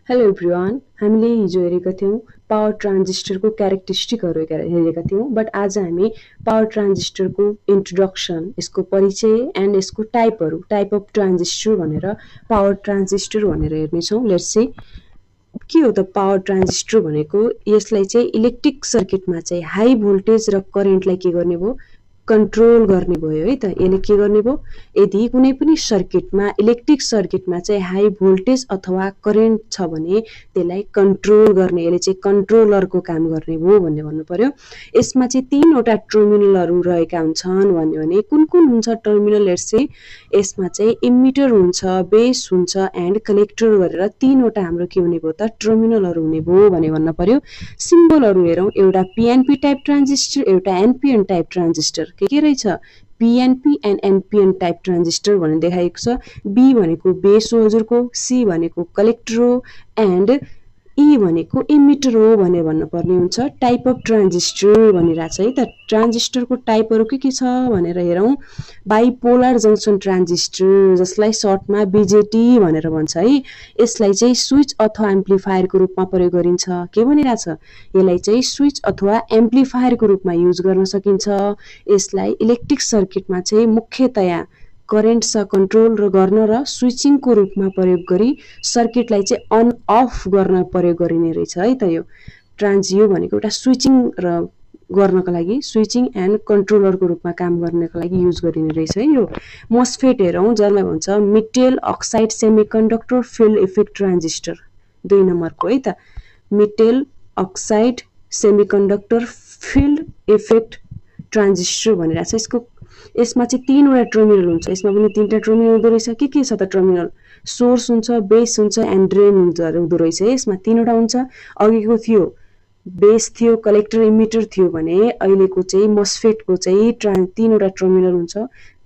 Hello everyone, हामीले हिजो हेरेका थियौँ पावर ट्रान्जिस्टरको क्यारेक्टरिस्टिकहरू हेरेका थियौँ। बट आज हामी पावर ट्रान्जिस्टरको इन्ट्रोडक्सन, यसको परिचय एन्ड यसको टाइप अफ ट्रान्जिस्टर भनेर पावर ट्रान्जिस्टर भनेर हेर्नेछौँ। लेट्स सी के हो त पावर ट्रान्जिस्टर भनेको। यसलाई चाहिँ इलेक्ट्रिक सर्किटमा चाहिँ हाई भोल्टेज र करेन्टलाई के गर्ने भयो, कन्ट्रोल गर्ने भयो है त। यसले के गर्ने भयो, यदि कुनै पनि सर्किटमा इलेक्ट्रिक सर्किटमा चाहिँ हाई भोल्टेज अथवा करेन्ट छ भने त्यसलाई कन्ट्रोल गर्ने, यसले चाहिँ कन्ट्रोलरको काम गर्ने भयो भन्ने भन्नु पर्यो। यसमा चाहिँ तीनवटा टर्मिनलहरू रहेका हुन्छन् भन्यो भने कुन कुन हुन्छ टर्मिनल हेर्छ। यसमा चाहिँ इमिटर हुन्छ, बेस हुन्छ एन्ड कलेक्टर गरेर तीनवटा हाम्रो के हुने भयो त टर्मिनलहरू हुने भयो भने भन्न पर्यो। सिम्बलहरू हेरौँ, एउटा पिएनपी टाइप ट्रान्जिस्टर, एउटा एनपिएन टाइप ट्रान्जिस्टर। के रहेछ, PNP and NPN type transistor भनेर देखाएको छ। बी भनेको बेस हो हजुरको, सी भनेको कलेक्टर हो एन्ड ई भनेको इमिटर हो भनेर भन्नुपर्ने हुन्छ। टाइप अफ ट्रान्जिस्टर भनिरहेको छ है त। ट्रान्जिस्टरको टाइपहरू के छ भनेर हेरौँ। बाइपोलर जङ्सन ट्रान्जिस्टर, जसलाई सर्टमा बिजेटी भनेर भन्छ है। यसलाई चाहिँ स्विच अथवा एम्प्लिफायरको रूपमा प्रयोग गरिन्छ। के भनिरहेछ, यसलाई चाहिँ स्विच अथवा एम्प्लिफायरको रूपमा युज गर्न सकिन्छ। यसलाई इलेक्ट्रिक सर्किटमा चाहिँ मुख्यतया करेन्ट कन्ट्रोल गर्न र स्विचिङको रूपमा प्रयोग गरी सर्किटलाई चाहिँ अन अफ गर्न प्रयोग गरिने रहेछ है त। यो ट्रान्जियो भनेको एउटा स्विचिङ र गर्नको लागि, स्विचिङ एन्ड कन्ट्रोलरको रूपमा काम गर्नको लागि युज गरिने रहेछ है। यो मोस्फेट हेरौँ, जसलाई भन्छ metal oxide semiconductor field effect transistor, 2 नम्बरको है त। Metal oxide semiconductor field effect transistor भनिरहेको छ। यसमा चाहिँ तीनवटा टर्मिनल हुन्छ। यसमा पनि तीनवटा टर्मिनल हुँदो रहेछ। के छ त टर्मिनल, सोर्स हुन्छ, बेस हुन्छ एन्ड ड्रेन हुँदो रहेछ है। यसमा तीनवटा हुन्छ। अघिको थियो बेस थियो, कलेक्टर, इमिटर थियो भने अहिलेको चाहिँ मोस्फेटको चाहिँ तीनवटा टर्मिनल हुन्छ।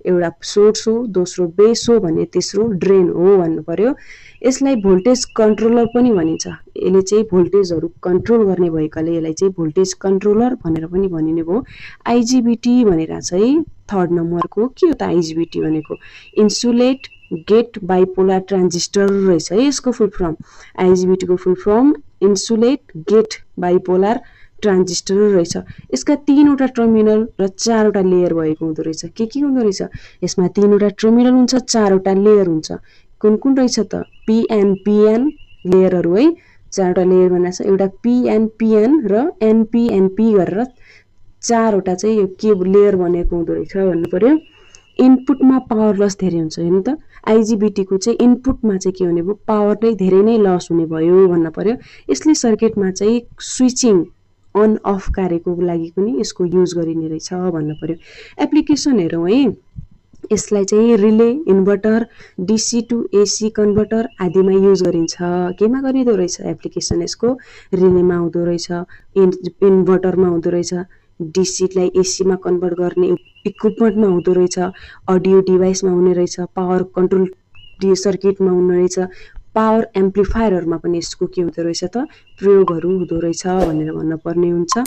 एउटा सोर्स हो, दोस्रो बेस हो भने तेस्रो ड्रेन हो भन्नु पर्यो। यसलाई भोल्टेज कन्ट्रोलर पनि भनिन्छ। यसले चाहिँ भोल्टेजहरू कन्ट्रोल गर्ने भएकाले यसलाई चाहिँ भोल्टेज कन्ट्रोलर भनेर पनि भनिने भयो। आइजिबिटी भनेर चाहिँ 3rd नम्बरको के हो त आइजिबिटी भनेको, इन्सुलेट गेट बाइपोलर ट्रान्जिस्टर रहेछ है यसको फुल फर्म। आइजिबिटीको full form insulate gate bipolar transistor रहेछ। यसका 3वटा टर्मिनल र 4वटा लेयर भएको हुँदो रहेछ। के हुँदो रहेछ, यसमा 3वटा टर्मिनल हुन्छ, 4वटा लेयर हुन्छ। कुन कुन रहेछ त, पिएनपिएन लेयरहरू है। 4वटा लेयर भनेको छ, एउटा पिएनपिएन र एनपिएनपी गरेर 4वटा चाहिँ यो के लेयर बनेको हुँदो रहेछ भन्नु पर्यो। इनपुटमा पावर लस धेरै हुन्छ हेर्नु त। आइजिबिटीको चाहिँ इनपुटमा चाहिँ के हुने भयो, पावर नै धेरै नै लस हुने भयो भन्न पर्यो। यसले सर्किटमा चाहिँ स्विचिङ अन अफ कार्यको लागि पनि यसको युज गरिने रहेछ भन्नु पर्यो। एप्लिकेसन हेरौँ है। यसलाई चाहिँ relay, inverter, DC to AC converter आदिमा युज गरिन्छ। केमा गरिँदो रहेछ एप्लिकेसन, यसको रिलेमा हुँदो रहेछ, इन्भर्टरमा हुँदो रहेछ, डिसीलाई एसीमा कन्भर्ट गर्ने इक्विपमेन्टमा हुँदो रहेछ, अडियो डिभाइसमा हुने रहेछ, पावर कन्ट्रोल सर्किटमा हुने रहेछ, पावर एम्प्लिफायरहरूमा पनि यसको के हुँदो रहेछ त प्रयोगहरू हुँदो रहेछ भनेर भन्नुपर्ने हुन्छ।